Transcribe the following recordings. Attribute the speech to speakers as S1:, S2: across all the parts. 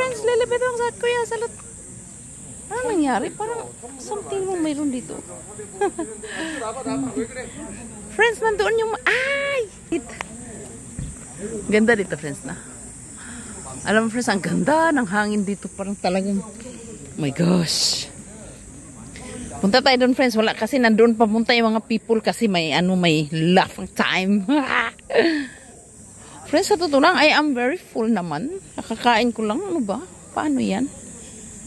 S1: friends, lilipit ang sa kuya salot. Ano nangyari? Parang something mo mayroon dito. Friends, nandoon yung... Ay! Ganda dito, friends, na. Alam mo, friends, ang ganda ng hangin dito. Parang talagang... Oh my gosh. Punta tayo doon, friends. Wala kasi nandoon papunta yung mga people kasi may laughing time. Friends, sa totoo lang, I am very full naman. Nakakain ko lang. Ano ba? Paano yan?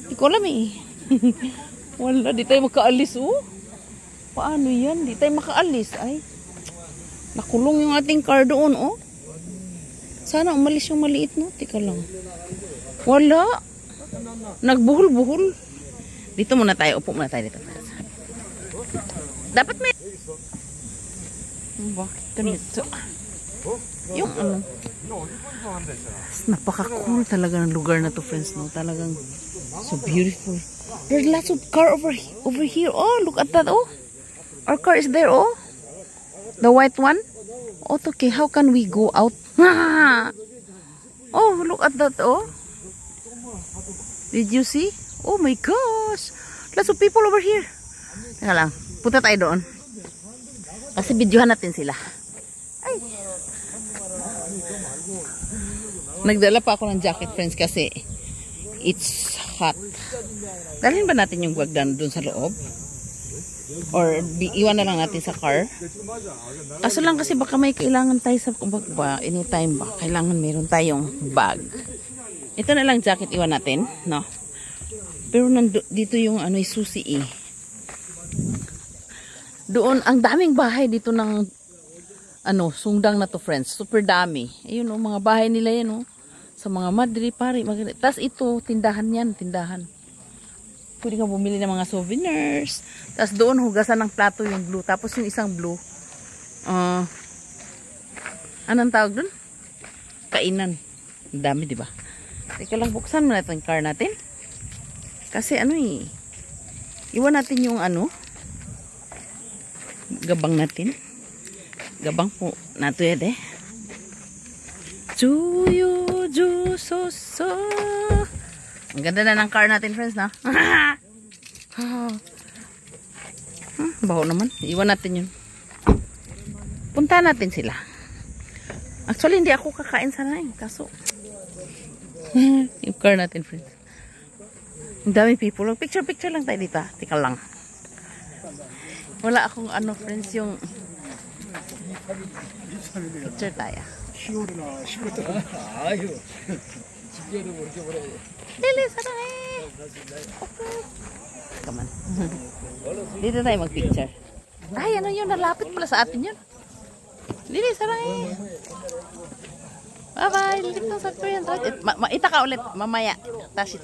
S1: Hindi ko alam eh. Wala, di tayo makaalis oh. Paano yan? Di tayo makaalis. Ay, nakulong yung ating car doon oh. Sana umalis yung maliit no. Tika lang. Wala. Nagbuhol-buhol. Dito muna tayo. Upo muna tayo dito. Dapat may... Bakit ganito? Yung ano. Napaka-cool talaga ng lugar na to, friends, no? Talagang so beautiful. There's lots of car over here. Oh, look at that. Oh, our car is there. Oh, the white one. Oh, okay. How can we go out? Oh, look at that. Oh, did you see? Oh my gosh, lots of people over here. Teka lang, punta tayo doon. Kasi videohan natin sila. Ay. Nagdala pa ako ng jacket, friends, kasi it's hot. Dalhin ba natin yung wagdan doon sa loob? Or iwan na lang natin sa car? Kaso lang kasi baka may kailangan tayo sa bag ba? Anytime ba? Kailangan meron tayong bag. Ito na lang jacket iwan natin, no? Pero dito yung ano, susi eh. Doon, ang daming bahay dito ng ano, sungdang na to, friends. Super dami. Ayun oh, mga bahay nila yan oh. Sa mga madri, pari. Tapos ito, tindahan yan, tindahan. Pwede ka bumili ng mga souvenirs. Tapos doon, hugasan ng plato yung blue. Tapos yung isang blue, anong tawag doon? Kainan. Ang dami, di ba? Teka lang, buksan mo natin yung car natin. Kasi ano eh, iwan natin yung ano, gabang natin. Gabang po nato yan eh. Juyo, jusoso. Ang ganda na ng car natin, friends, na. Baho naman. Iwan natin yun. Punta natin sila. Actually, hindi ako kakain sana eh. Kaso, yung car natin, friends. Ang dami people. Picture lang tayo dito. Tika lang. Wala akong ano, friends, yung picture tayo. Lili, sana eh. Okay. Come on. Dito tayo mag-picture. Ay, ano yun? Nalapit pala sa atin yun. Lili, sana eh. Bye-bye. Lilit na sa ko yan. Maita ka ulit. Mamaya. Tashi.